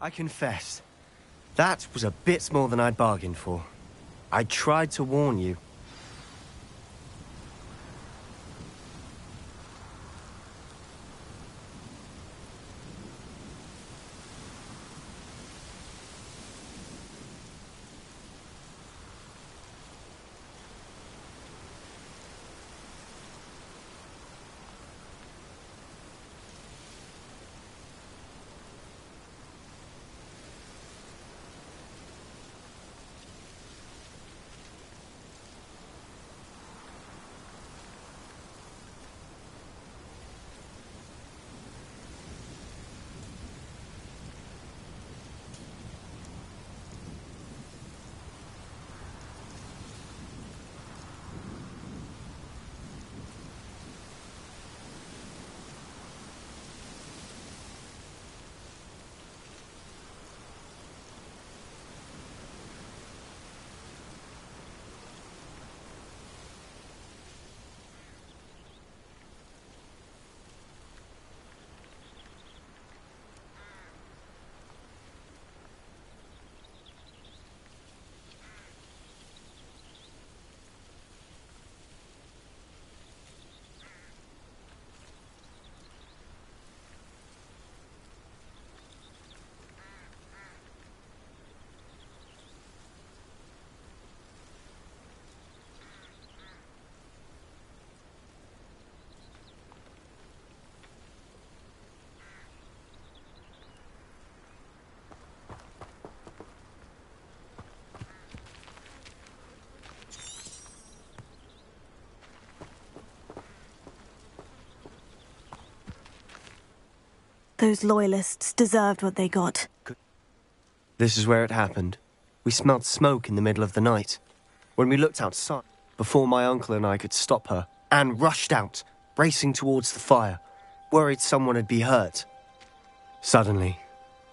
I confess, that was a bit more than I'd bargained for. I tried to warn you. Those loyalists deserved what they got. This is where it happened. We smelled smoke in the middle of the night. When we looked outside, before my uncle and I could stop her, Anne rushed out, racing towards the fire, worried someone had been hurt. Suddenly,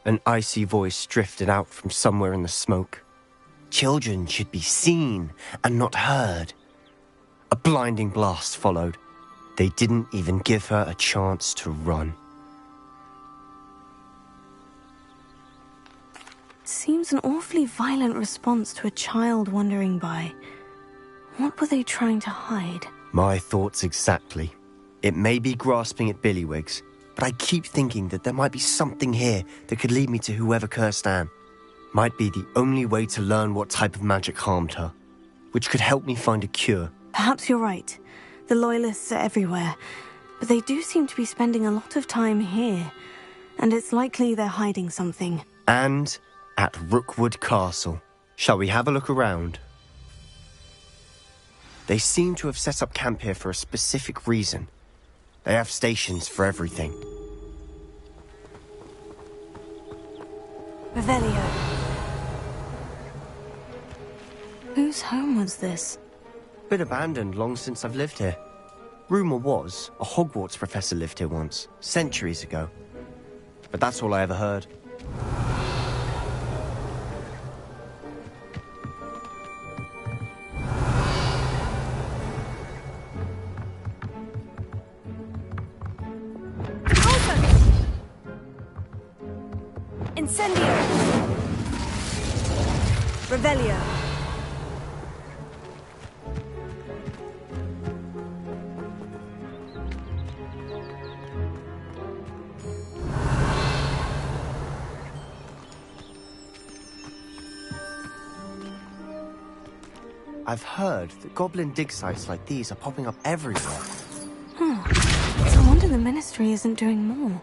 an icy voice drifted out from somewhere in the smoke. Children should be seen and not heard. A blinding blast followed. They didn't even give her a chance to run. Seems an awfully violent response to a child wandering by. What were they trying to hide? My thoughts exactly. It may be grasping at Billywigs, but I keep thinking that there might be something here that could lead me to whoever cursed Anne. Might be the only way to learn what type of magic harmed her, which could help me find a cure. Perhaps you're right. The loyalists are everywhere, but they do seem to be spending a lot of time here, and it's likely they're hiding something. And at Rookwood Castle. Shall we have a look around? They seem to have set up camp here for a specific reason. They have stations for everything. Revelio. Whose home was this? Been abandoned long since I've lived here. Rumour was a Hogwarts professor lived here once, centuries ago. But that's all I ever heard. Incendio! Revelio! I've heard that goblin dig sites like these are popping up everywhere. It's a wonder the Ministry isn't doing more.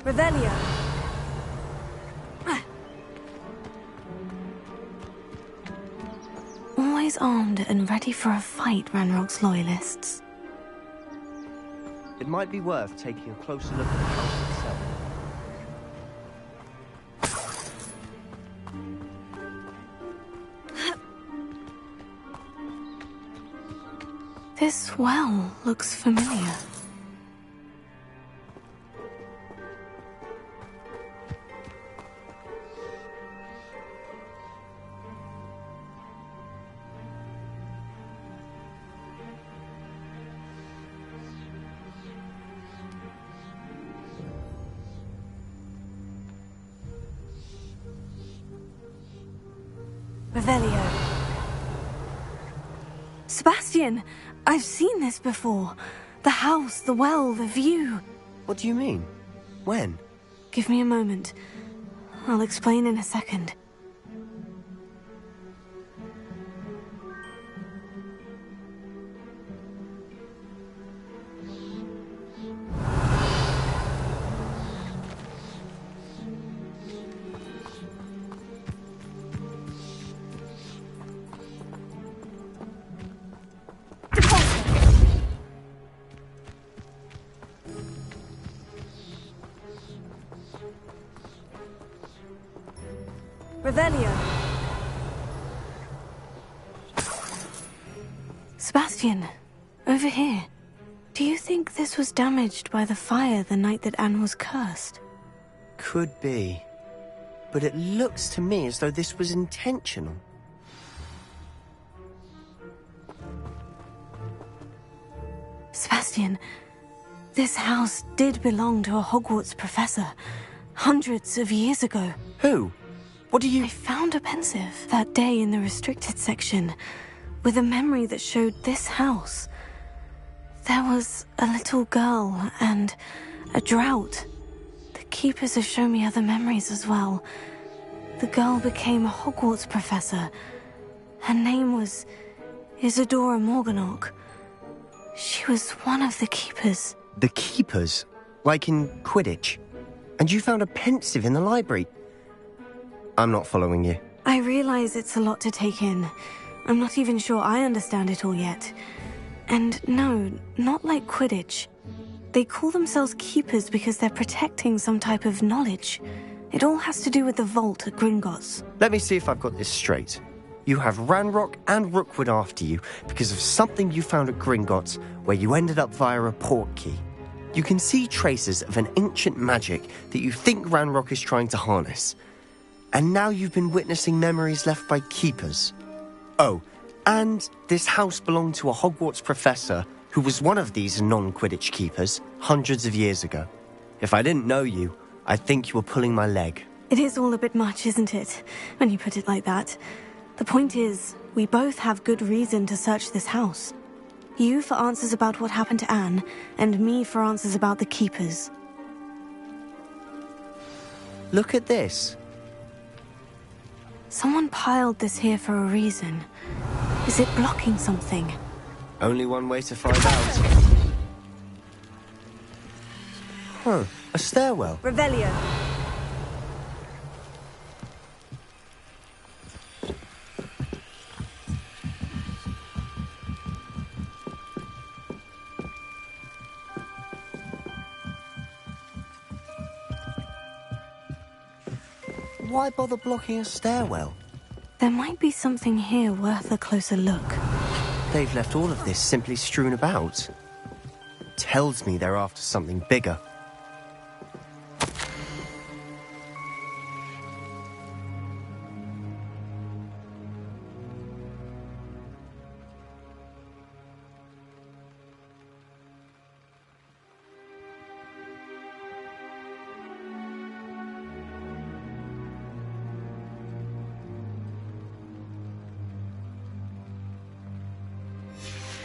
Revelio! Always armed and ready for a fight, Ranrock's loyalists. It might be worth taking a closer look at the house itself. This well looks familiar. Revelio. Sebastian, I've seen this before. The house, the well, the view. What do you mean? When? Give me a moment. I'll explain in a second. Revelio. Sebastian, over here. Do you think this was damaged by the fire the night that Anne was cursed? Could be. But it looks to me as though this was intentional. Sebastian, this house did belong to a Hogwarts professor, hundreds of years ago. Who? What do you... I found a pensive that day in the restricted section, with a memory that showed this house. There was a little girl and a drought. The keepers have shown me other memories as well. The girl became a Hogwarts professor. Her name was Isadora Morganach. She was one of the keepers. The keepers? Like in Quidditch? And you found a pensive in the library? I'm not following you. I realize it's a lot to take in. I'm not even sure I understand it all yet. And no, not like Quidditch. They call themselves keepers because they're protecting some type of knowledge. It all has to do with the vault at Gringotts. Let me see if I've got this straight. You have Ranrock and Rookwood after you because of something you found at Gringotts where you ended up via a portkey. You can see traces of an ancient magic that you think Ranrock is trying to harness. And now you've been witnessing memories left by keepers. Oh, and this house belonged to a Hogwarts professor who was one of these non-Quidditch keepers hundreds of years ago. If I didn't know you, I'd think you were pulling my leg. It is all a bit much, isn't it, when you put it like that? The point is, we both have good reason to search this house. You for answers about what happened to Anne, and me for answers about the keepers. Look at this. Someone piled this here for a reason. Is it blocking something? Only one way to find out. Huh, a stairwell. Revelio. Why bother blocking a stairwell? There might be something here worth a closer look. They've left all of this simply strewn about. Tells me they're after something bigger.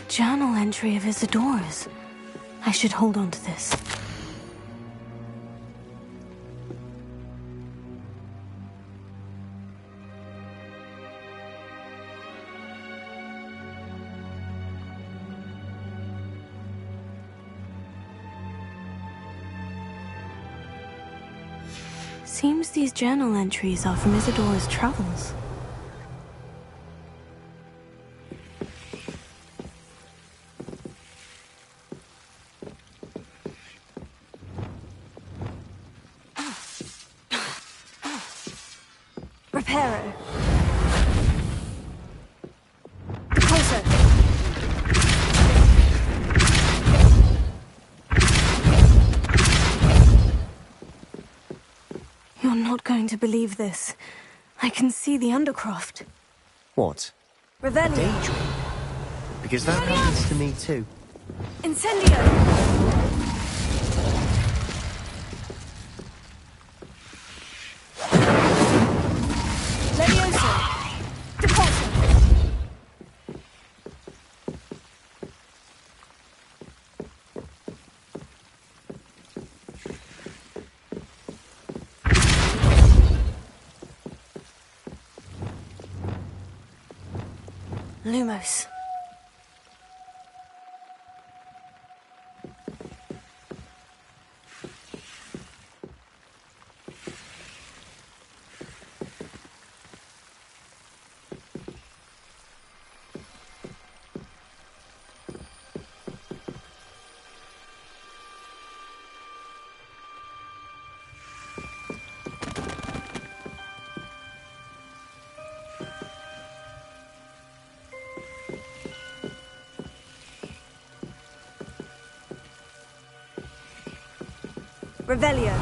Journal entry of Isadora's. I should hold on to this. Seems these journal entries are from Isadora's travels. Reparo. Closer. You're not going to believe this. I can see the Undercroft. What? Revelio. Daydream? Because that happens to me too. Incendio. Lumos. Revelio.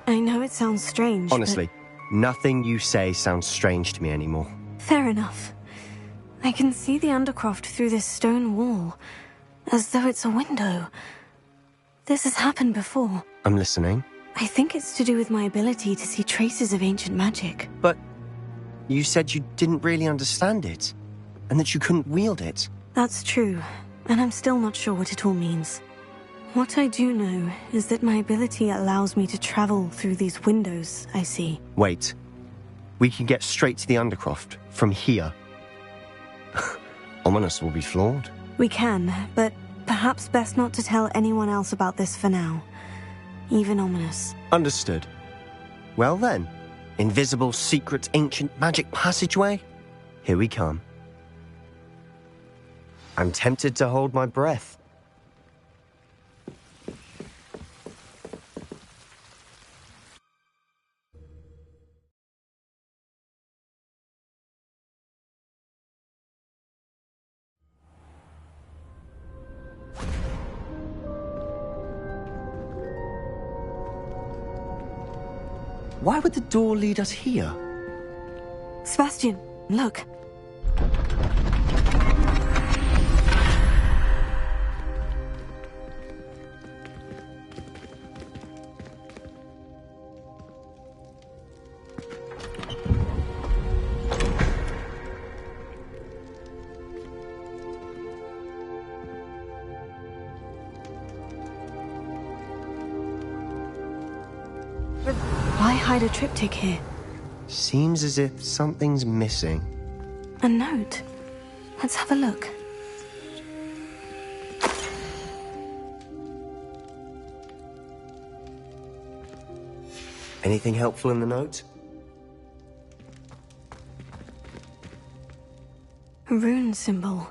I know it sounds strange, Honestly, nothing you say sounds strange to me anymore. Fair enough. I can see the Undercroft through this stone wall, as though it's a window. This has happened before. I'm listening. I think it's to do with my ability to see traces of ancient magic. But you said you didn't really understand it, and that you couldn't wield it. That's true, and I'm still not sure what it all means. What I do know is that my ability allows me to travel through these windows I see. Wait. We can get straight to the Undercroft from here. Ominis will be floored. We can, but perhaps best not to tell anyone else about this for now. Even Ominis. Understood. Well then, invisible, secret, ancient magic passageway? Here we come. I'm tempted to hold my breath. Why would the door lead us here? Sebastian, look. Why hide a triptych here? Seems as if something's missing. A note. Let's have a look. Anything helpful in the note? A rune symbol.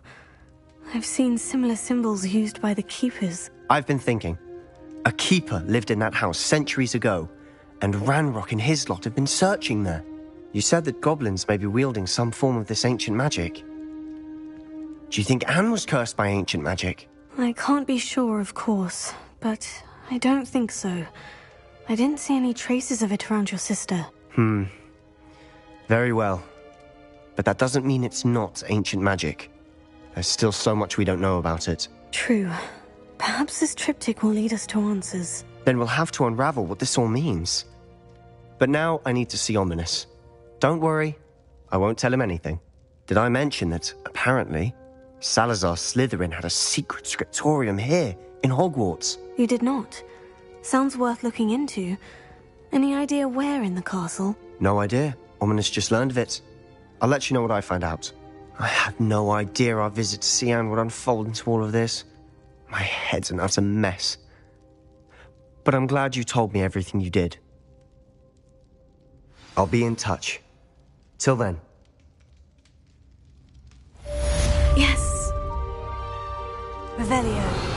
I've seen similar symbols used by the Keepers. I've been thinking. A keeper lived in that house centuries ago, and Ranrock and his lot have been searching there. You said that goblins may be wielding some form of this ancient magic. Do you think Anne was cursed by ancient magic? I can't be sure, of course, but I don't think so. I didn't see any traces of it around your sister. Very well. But that doesn't mean it's not ancient magic. There's still so much we don't know about it. True. Perhaps this triptych will lead us to answers. Then we'll have to unravel what this all means. But now I need to see Ominis. Don't worry, I won't tell him anything. Did I mention that, apparently, Salazar Slytherin had a secret scriptorium here, in Hogwarts? You did not. Sounds worth looking into. Any idea where in the castle? No idea. Ominis just learned of it. I'll let you know what I find out. I had no idea our visit to Cian would unfold into all of this. My head's an utter mess. But I'm glad you told me everything you did. I'll be in touch. Till then. Yes. Revelio.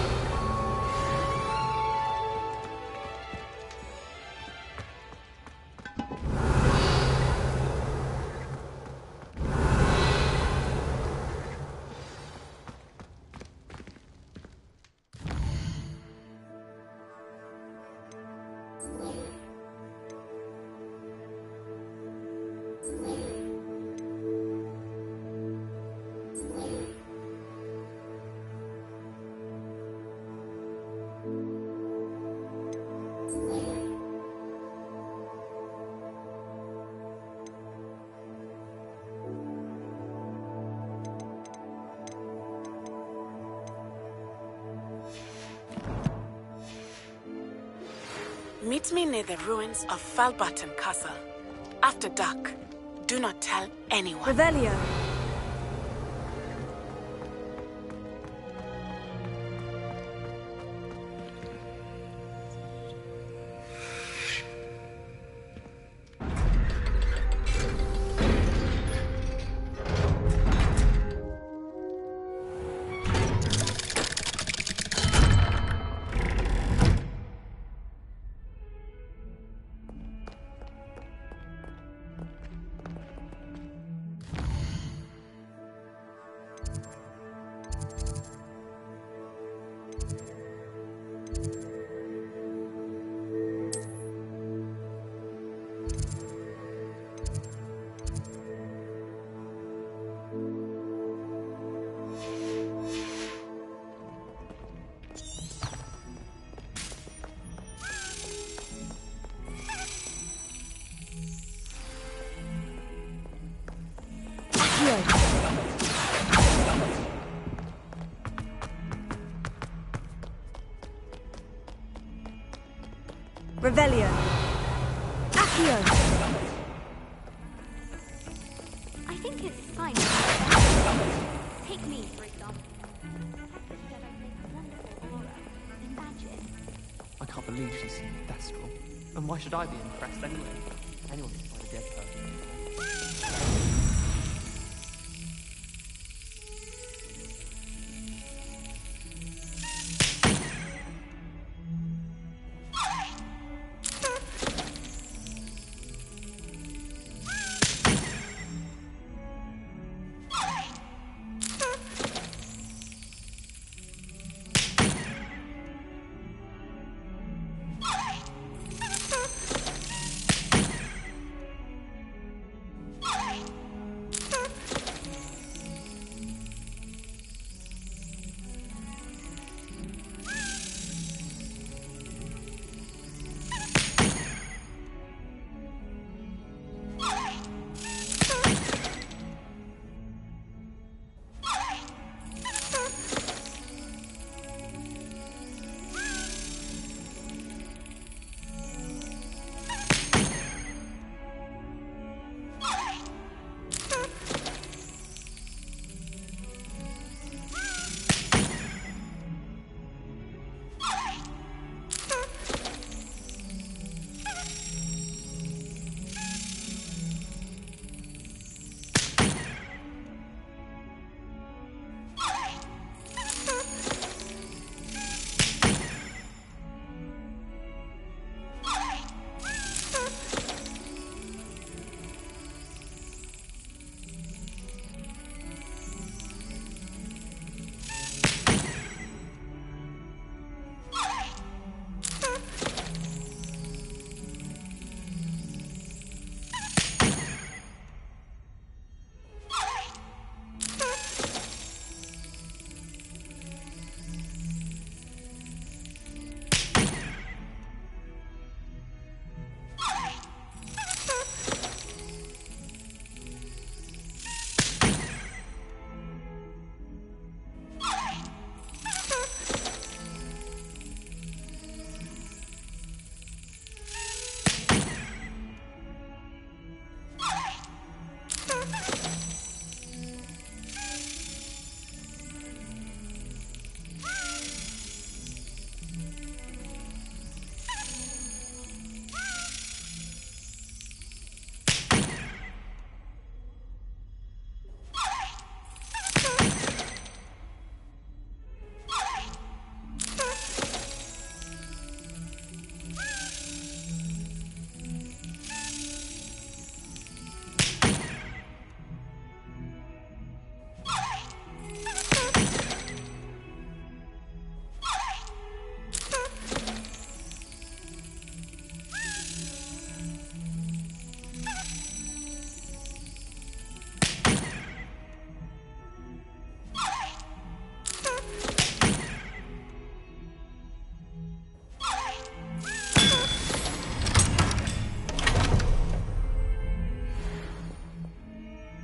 Meet me near the ruins of Falbaton Castle. After dark, do not tell anyone. Revelio. Revelio. Accio. I think it's fine. Take me, for example. Wonderful aura. Imagine. I can't believe she's seen Thestral. And why should I be impressed anyway? Anyone can find a dead person.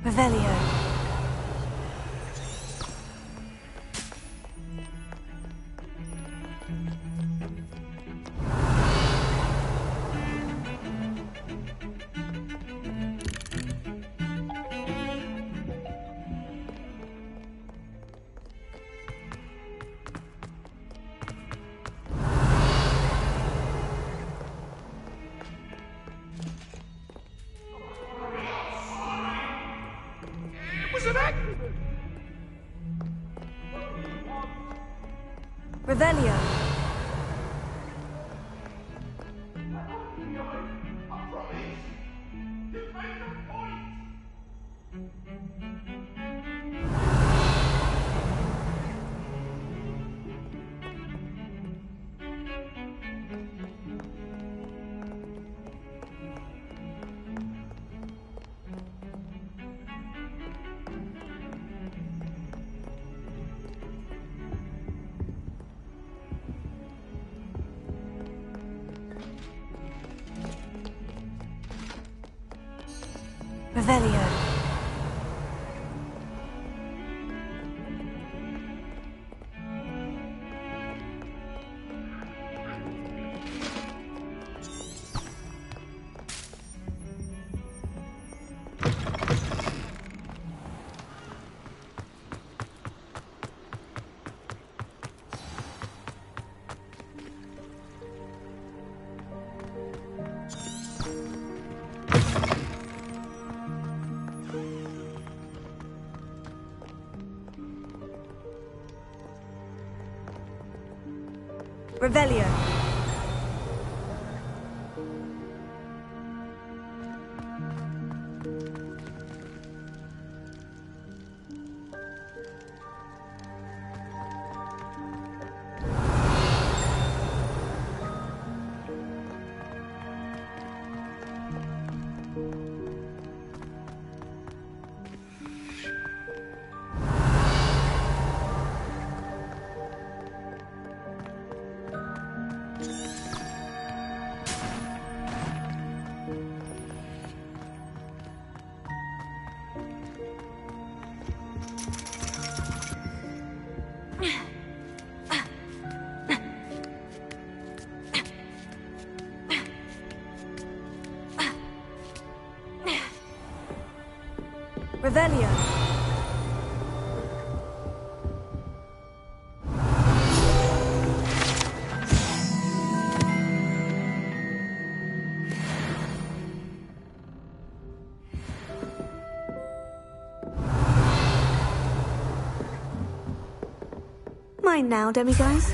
Revelio. Revelio. Revelio. Revelio. Revelio. Mine now, demiguise.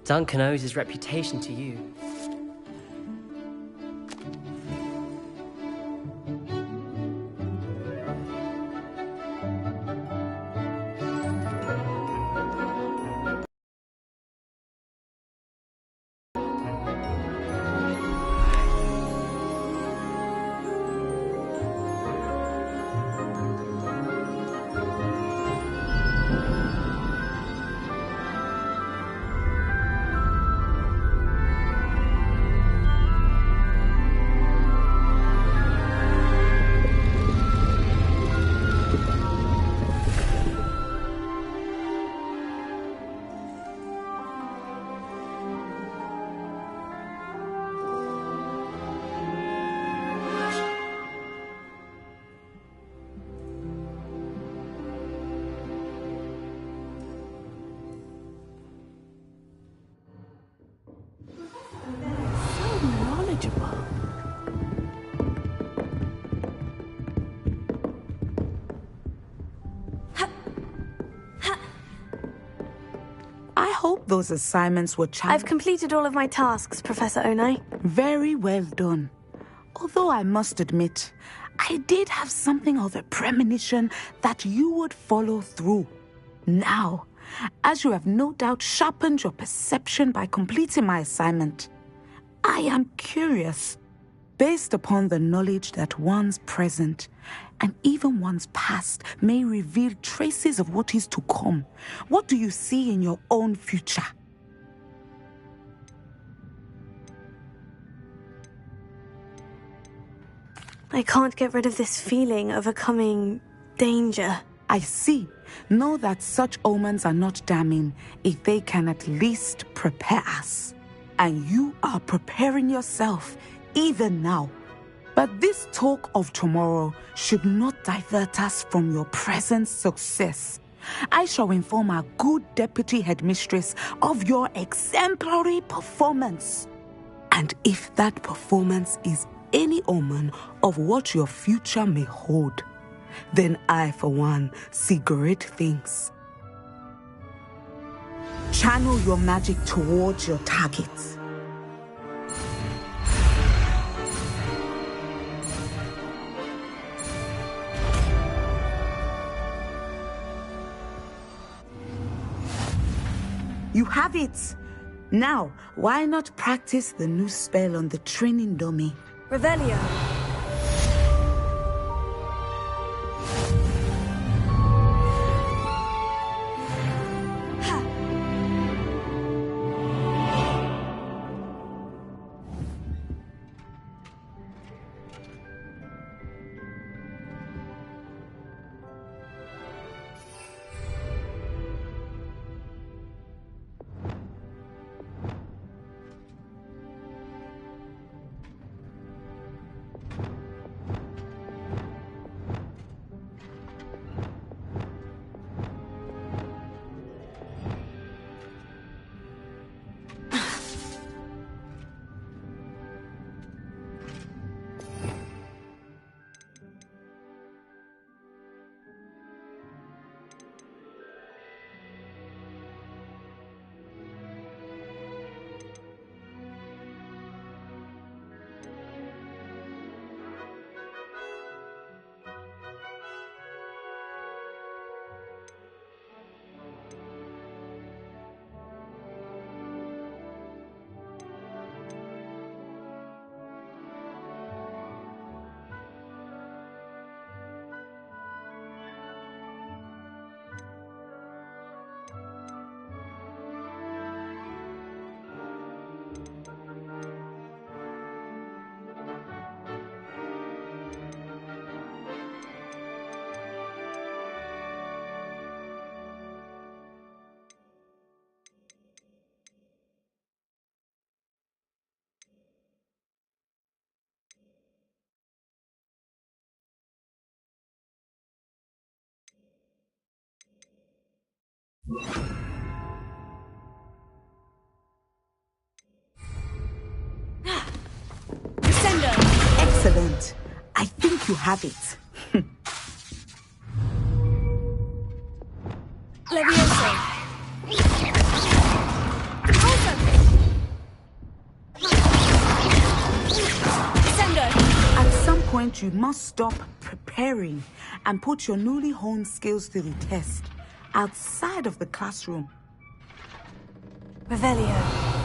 Duncan owes his reputation to you. I hope those assignments were I've completed all of my tasks, Professor Onai. Very well done. Although I must admit, I did have something of a premonition that you would follow through. Now, as you have no doubt sharpened your perception by completing my assignment, I am curious, based upon the knowledge that one's present and even one's past may reveal traces of what is to come. What do you see in your own future? I can't get rid of this feeling of a coming danger. I see. Know that such omens are not damning if they can at least prepare us. And you are preparing yourself even now. But this talk of tomorrow should not divert us from your present success. I shall inform our good deputy headmistress of your exemplary performance. And if that performance is any omen of what your future may hold, then I, for one, see great things. Channel your magic towards your targets. You have it! Now, why not practice the new spell on the training dummy? Revelio. Excellent. I think you have it. Levioso. At some point, you must stop preparing and put your newly honed skills to the test outside of the classroom. Revelio.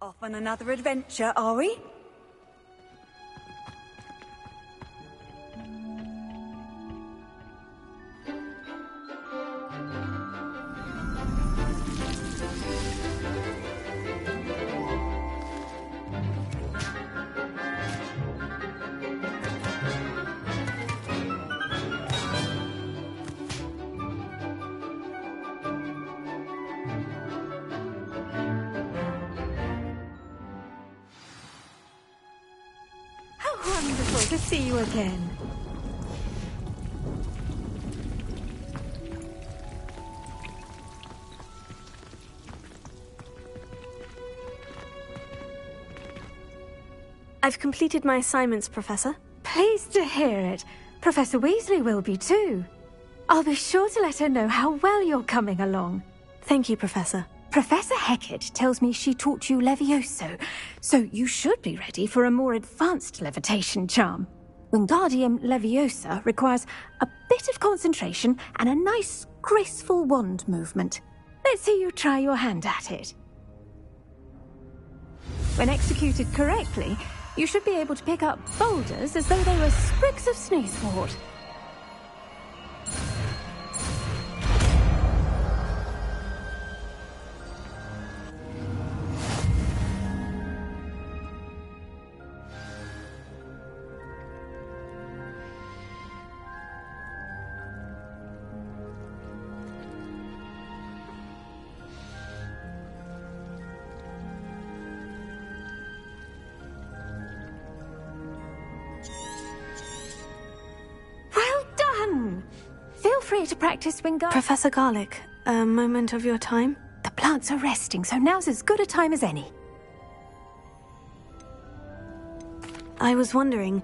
Off on another adventure, are we? Wonderful to see you again. I've completed my assignments, Professor. Pleased to hear it. Professor Weasley will be too. I'll be sure to let her know how well you're coming along. Thank you, Professor. Professor Hecat tells me she taught you Levioso, so you should be ready for a more advanced levitation charm. Wingardium Leviosa requires a bit of concentration and a nice, graceful wand movement. Let's see you try your hand at it. When executed correctly, you should be able to pick up boulders as though they were sprigs of sneezewort. Feel free to practice Wingardium. Professor Garlick, a moment of your time? The plants are resting, so now's as good a time as any. I was wondering...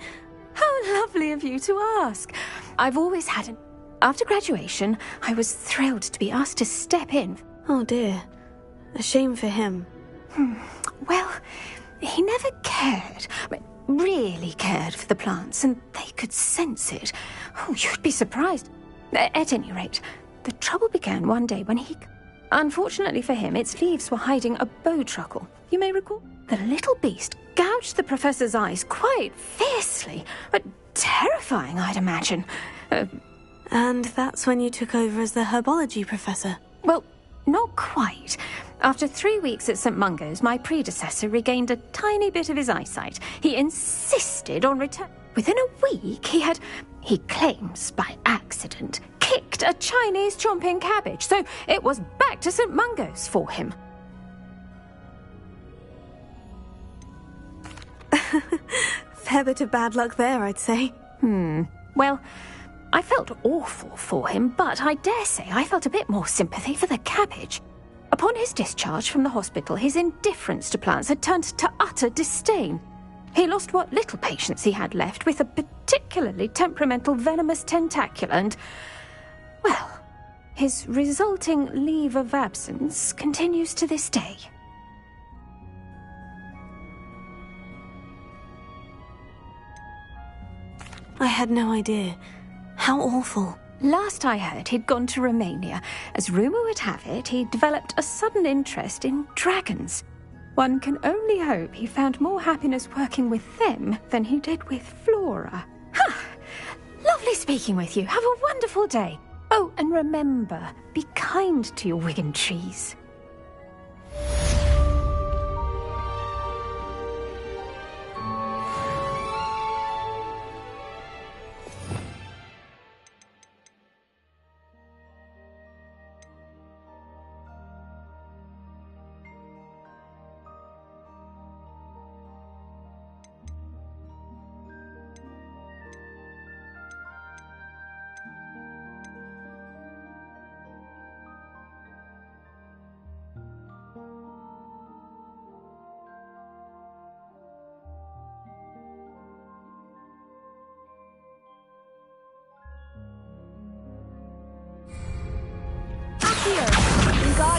How lovely of you to ask. I've always had an... After graduation, I was thrilled to be asked to step in. Oh dear. A shame for him. Well, he never cared. Really cared for the plants, and they could sense it. Oh, you'd be surprised. At any rate, the trouble began one day when he... Unfortunately for him, its leaves were hiding a bowtruckle. You may recall? The little beast gouged the professor's eyes quite fiercely, but terrifying, I'd imagine. And that's when you took over as the herbology professor? Well, not quite. After 3 weeks at St. Mungo's, my predecessor regained a tiny bit of his eyesight. He insisted on return. Within a week, he claims by accident, kicked a Chinese chomping cabbage, so it was back to St. Mungo's for him. Fair bit of bad luck there, I'd say. Well, I felt awful for him, but I dare say I felt a bit more sympathy for the cabbage. Upon his discharge from the hospital, his indifference to plants had turned to utter disdain. He lost what little patience he had left with a particularly temperamental venomous tentacula and, well, his resulting leave of absence continues to this day. I had no idea. How awful. Last I heard, he'd gone to Romania. As rumour would have it, he developed a sudden interest in dragons. One can only hope he found more happiness working with them than he did with Flora. Lovely speaking with you. Have a wonderful day. Oh, and remember, be kind to your Wigan trees.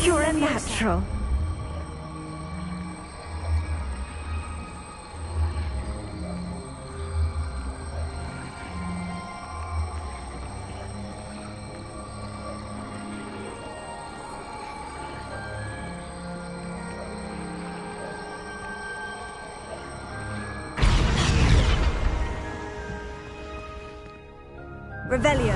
You're a natural. Revelio.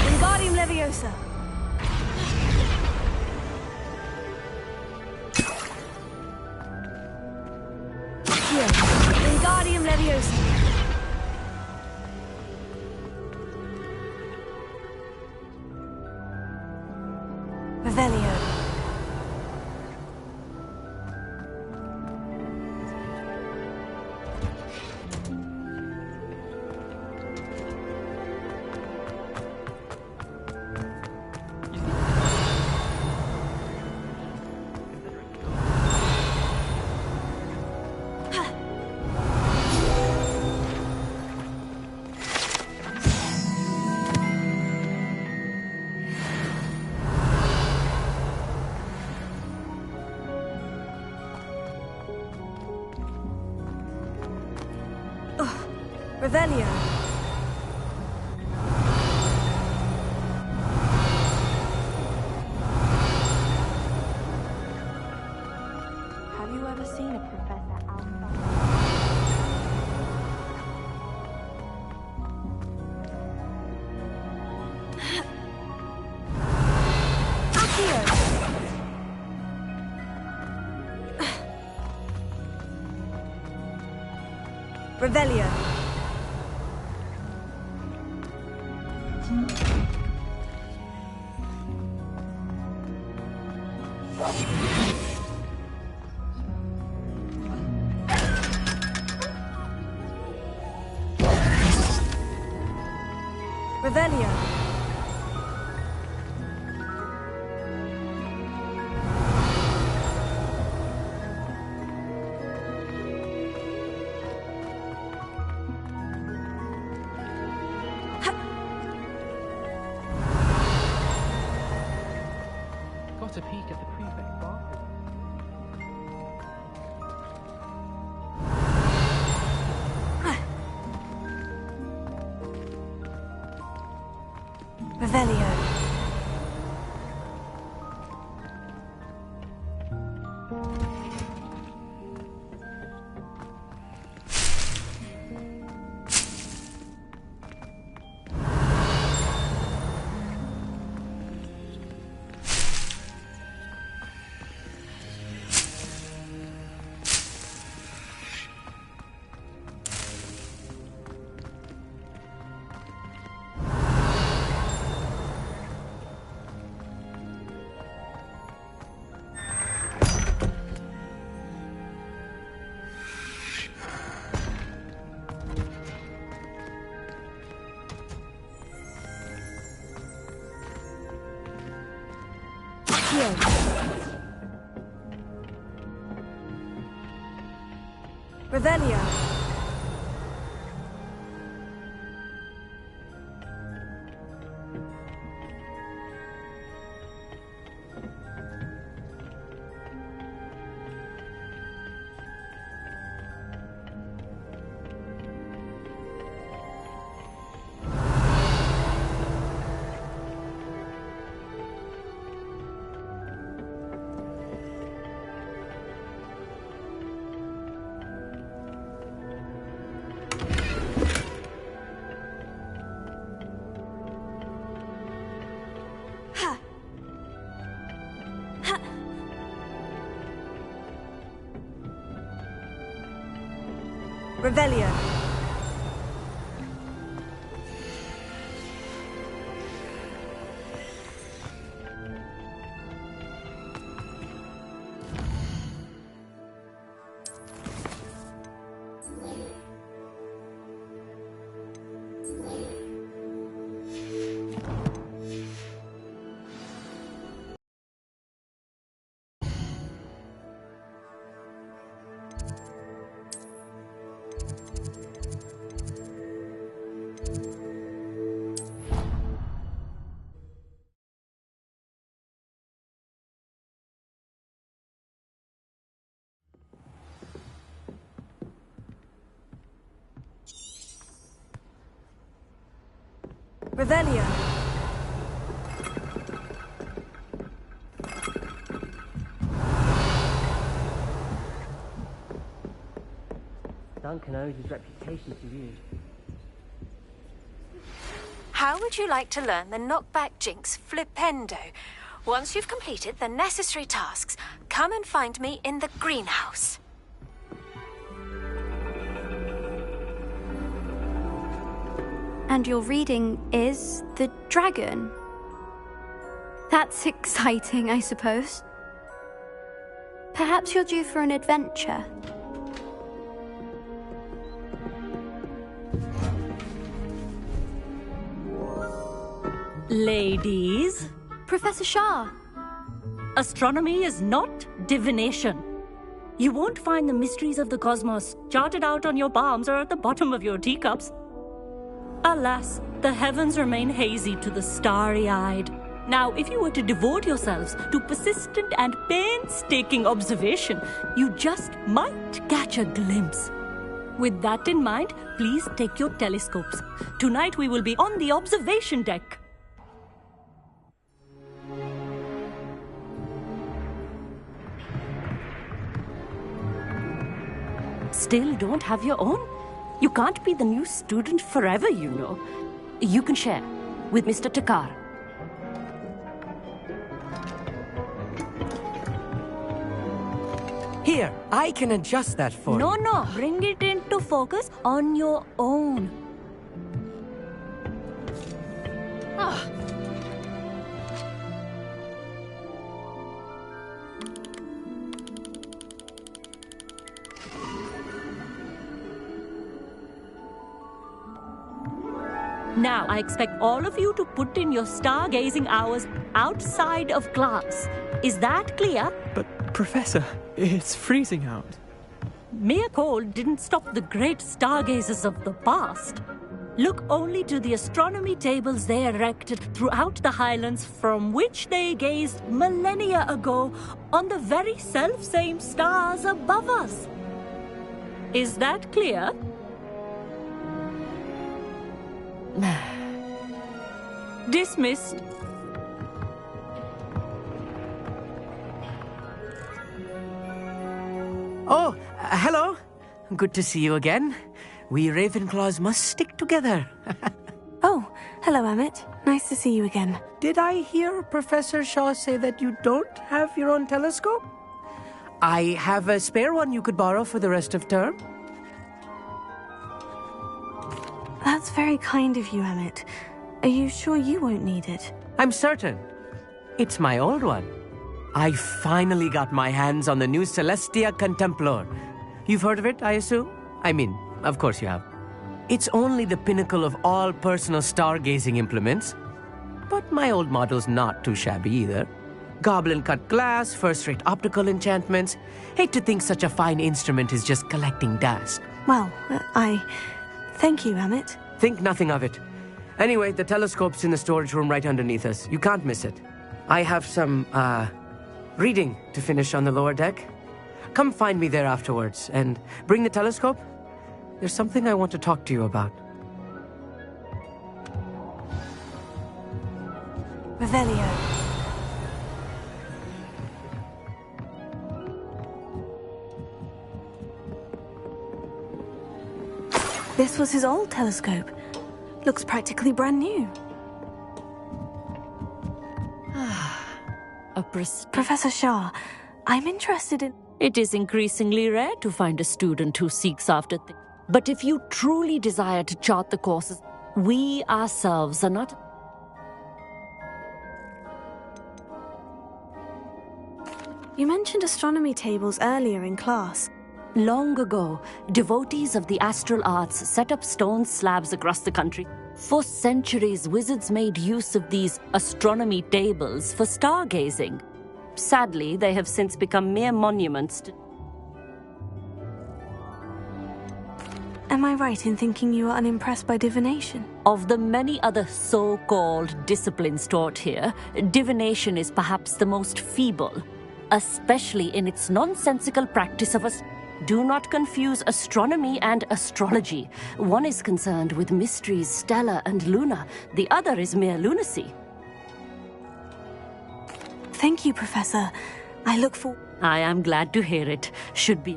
Wingardium Leviosa. Accio. Wingardium Leviosa. Revelio. Revelio. Have you ever seen a professor outside? Accio. Revelio. Revelio. Got a peek at the prefect bathroom. Revelio. Revelio. Revelio. Revelio. Duncan owes his reputation to you. How would you like to learn the knockback jinx flipendo? Once you've completed the necessary tasks, come and find me in the greenhouse. And your reading is the dragon. That's exciting, I suppose. Perhaps you're due for an adventure. Ladies, Professor Shah. astronomy is not divination. You won't find the mysteries of the cosmos charted out on your palms or at the bottom of your teacups. Alas, the heavens remain hazy to the starry-eyed. Now, if you were to devote yourselves to persistent and painstaking observation, you just might catch a glimpse. With that in mind, please take your telescopes. Tonight we will be on the observation deck. Still don't have your own? You can't be the new student forever, you know. You can share with Mr. Takar. Here, I can adjust that for you. No, bring it into focus on your own. Now, I expect all of you to put in your stargazing hours outside of class. Is that clear? But, Professor, it's freezing out. Mere cold didn't stop the great stargazers of the past. Look only to the astronomy tables they erected throughout the highlands from which they gazed millennia ago on the very self-same stars above us. Is that clear? Dismissed. Oh, hello. Good to see you again. We Ravenclaws must stick together. Oh, hello, Amit. Nice to see you again. Did I hear Professor Shaw say that you don't have your own telescope? I have a spare one you could borrow for the rest of term. That's very kind of you, Amit. Are you sure you won't need it? I'm certain. It's my old one. I finally got my hands on the new Celestia Contemplor. You've heard of it, I assume? I mean, of course you have. It's only the pinnacle of all personal stargazing implements. But my old model's not too shabby either. Goblin-cut glass, first-rate optical enchantments. Hate to think such a fine instrument is just collecting dust. Well, thank you, Amit. Think nothing of it. Anyway, the telescope's in the storage room right underneath us. You can't miss it. I have some, reading to finish on the lower deck. Come find me there afterwards, and bring the telescope. There's something I want to talk to you about. Revelio. This was his old telescope. Looks practically brand new. Professor Shah, I'm interested in... It is increasingly rare to find a student who seeks after things. But if you truly desire to chart the courses, we ourselves are not... You mentioned astronomy tables earlier in class. Long ago, devotees of the astral arts set up stone slabs across the country. For centuries, wizards made use of these astronomy tables for stargazing. Sadly, they have since become mere monuments to... Am I right in thinking you are unimpressed by divination? Of the many other so-called disciplines taught here, divination is perhaps the most feeble, especially in its nonsensical practice of Do not confuse astronomy and astrology. One is concerned with mysteries, stellar and lunar. The other is mere lunacy. Thank you, Professor. I look for... I am glad to hear it. Should be...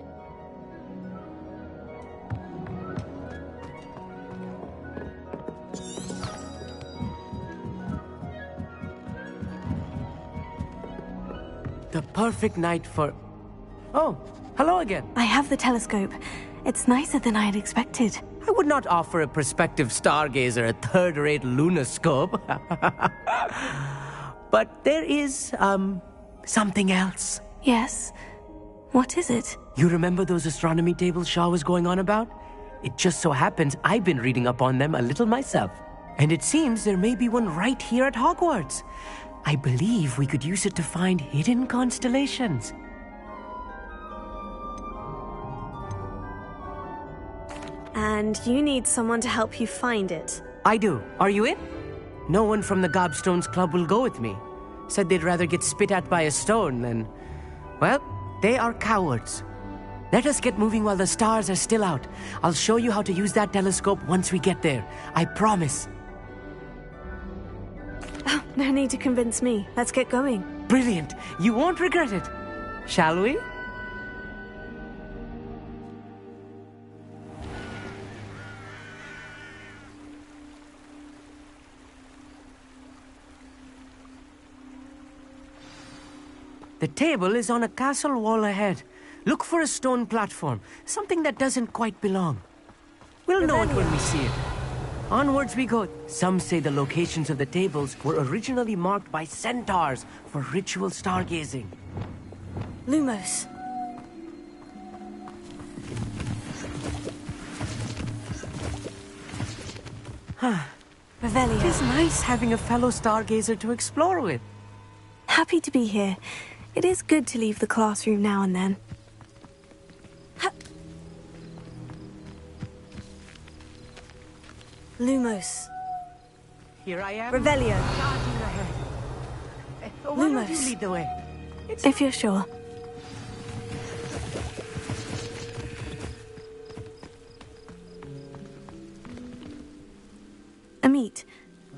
The perfect night for... Oh, hello again. I have the telescope. It's nicer than I had expected. I would not offer a prospective stargazer a third-rate lunoscope. But there is, something else. Yes? What is it? You remember those astronomy tables Shaw was going on about? It just so happens I've been reading up on them a little myself. And it seems there may be one right here at Hogwarts. I believe we could use it to find hidden constellations. And you need someone to help you find it. I do. Are you in? No one from the Gobstones Club will go with me. Said they'd rather get spit at by a stone than... Well, they are cowards. Let us get moving while the stars are still out. I'll show you how to use that telescope once we get there. I promise. Oh, no need to convince me. Let's get going. Brilliant. You won't regret it. Shall we? The table is on a castle wall ahead. Look for a stone platform, something that doesn't quite belong. We'll know it when we see it. Onwards we go. Some say the locations of the tables were originally marked by centaurs for ritual stargazing. Lumos. Revelio. It is nice having a fellow stargazer to explore with. Happy to be here. It is good to leave the classroom now and then. Lumos. Here I am. Revelio. Charging ahead. Why don't you Lumos. lead the way? If you're sure. Amit,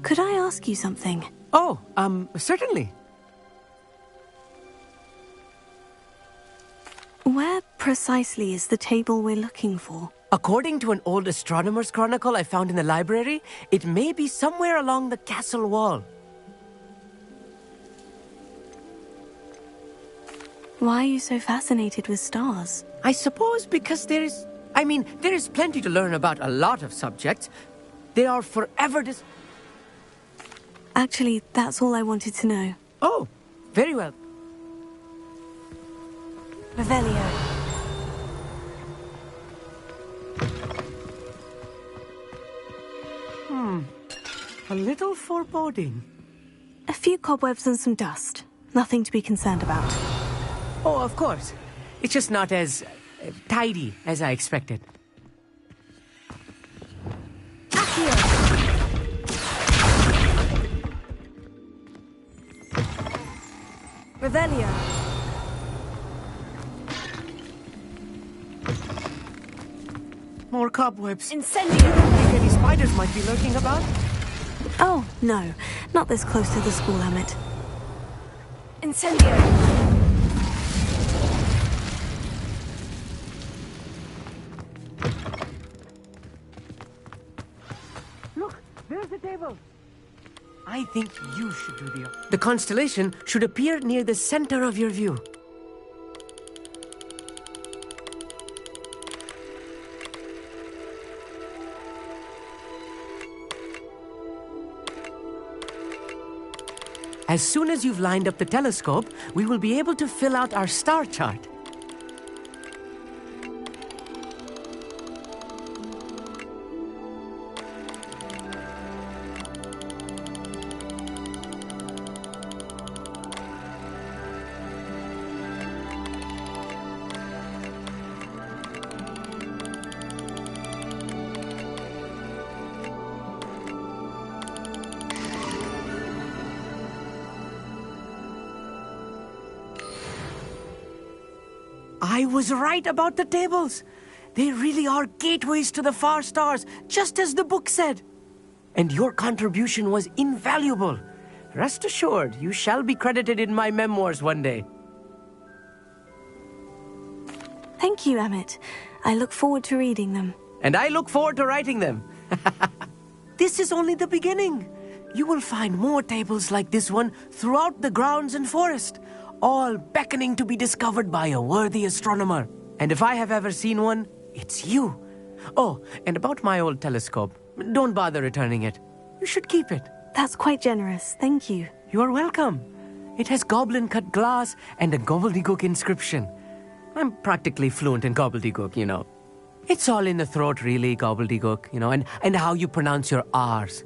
could I ask you something? Oh, certainly. Where precisely is the table we're looking for? According to an old astronomer's chronicle I found in the library, it may be somewhere along the castle wall. Why are you so fascinated with stars? I suppose because there is plenty to learn about a lot of subjects. They are forever Actually, that's all I wanted to know. Oh, very well. Revelio. A little foreboding. A few cobwebs and some dust. Nothing to be concerned about. Oh, of course. It's just not as tidy as I expected. Revelio. More cobwebs. Incendio. Think any spiders might be lurking about? Oh, no. Not this close to the school, Emmett. Incendio. Look, there's the table. I think you should do the constellation should appear near the center of your view. As soon as you've lined up the telescope, we will be able to fill out our star chart. I was right about the tables. They really are gateways to the far stars, just as the book said. And your contribution was invaluable. Rest assured, you shall be credited in my memoirs one day. Thank you, Emmett. I look forward to reading them. And I look forward to writing them. This is only the beginning. You will find more tables like this one throughout the grounds and forest, all beckoning to be discovered by a worthy astronomer. And if I have ever seen one, it's you. Oh, and about my old telescope, don't bother returning it. You should keep it. That's quite generous. Thank you. You are welcome. It has goblin-cut glass and a gobbledygook inscription. I'm practically fluent in gobbledygook, you know. It's all in the throat, really, gobbledygook, you know, and how you pronounce your R's.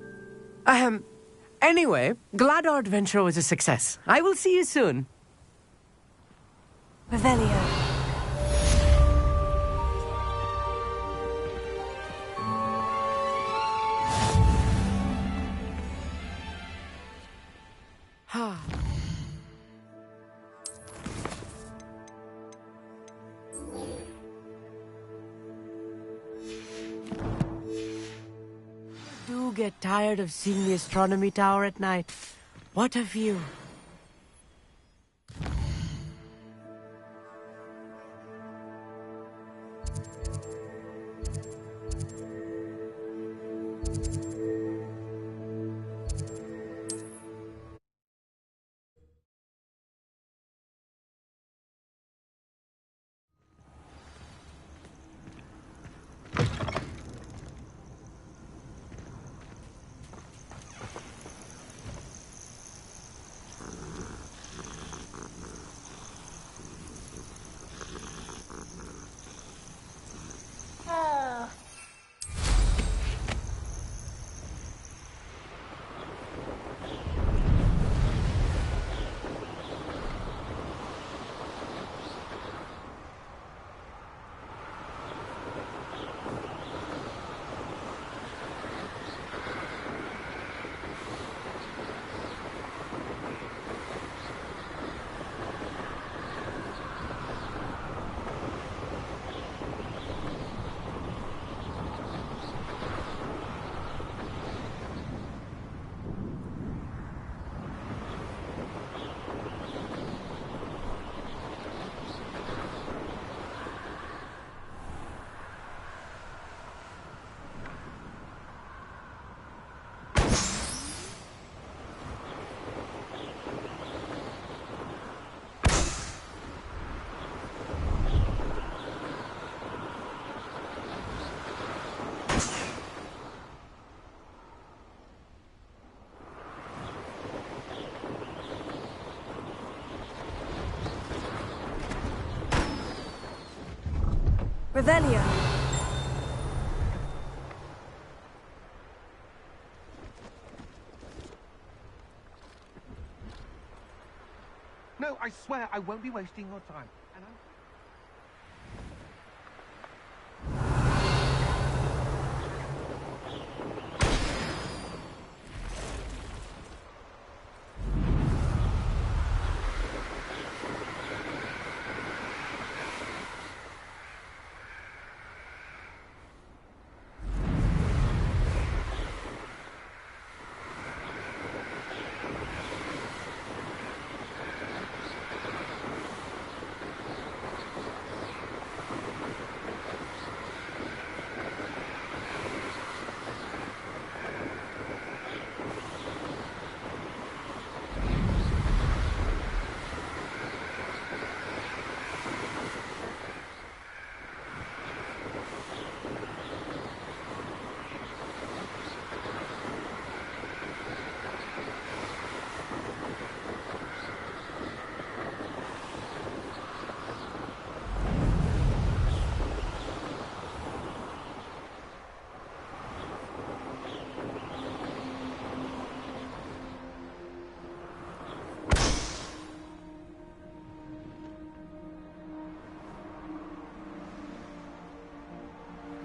Anyway, glad our adventure was a success. I will see you soon. Revelio. Get tired of seeing the astronomy tower at night. What a view. Revelio. No, I swear I won't be wasting your time. And I'm...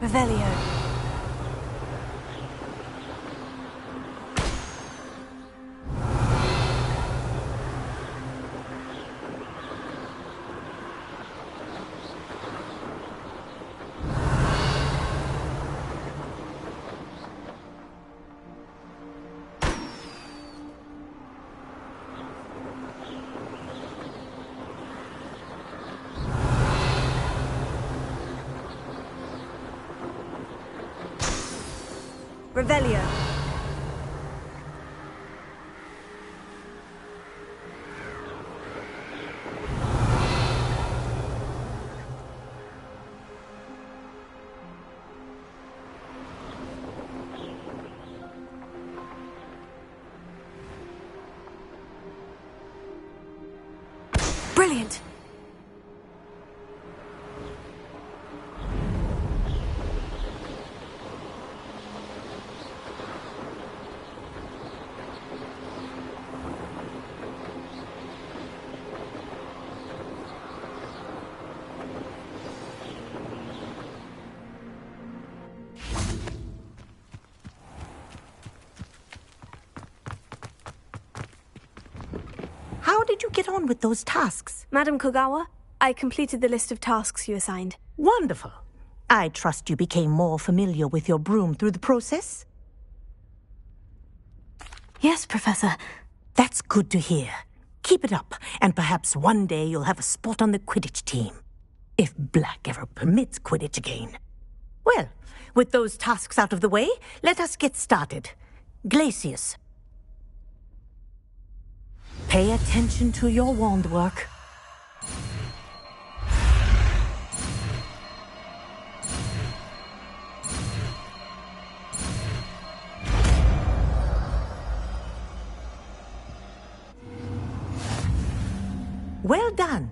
Revelio. Revelio. Brilliant! How did you get on with those tasks? Madam Kogawa, I completed the list of tasks you assigned. Wonderful. I trust you became more familiar with your broom through the process? Yes, Professor. That's good to hear. Keep it up, and perhaps one day you'll have a spot on the Quidditch team. If Black ever permits Quidditch again. Well, with those tasks out of the way, let us get started. Glacius. Pay attention to your wand work. Well done.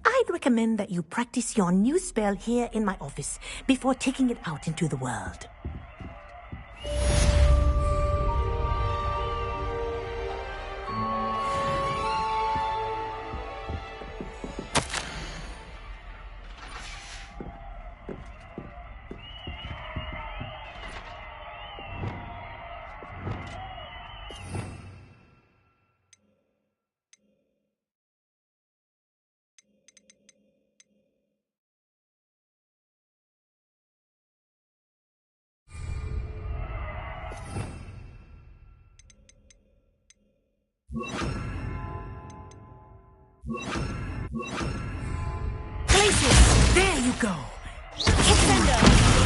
I'd recommend that you practice your new spell here in my office before taking it out into the world. Glacius! There you go! Kickbender!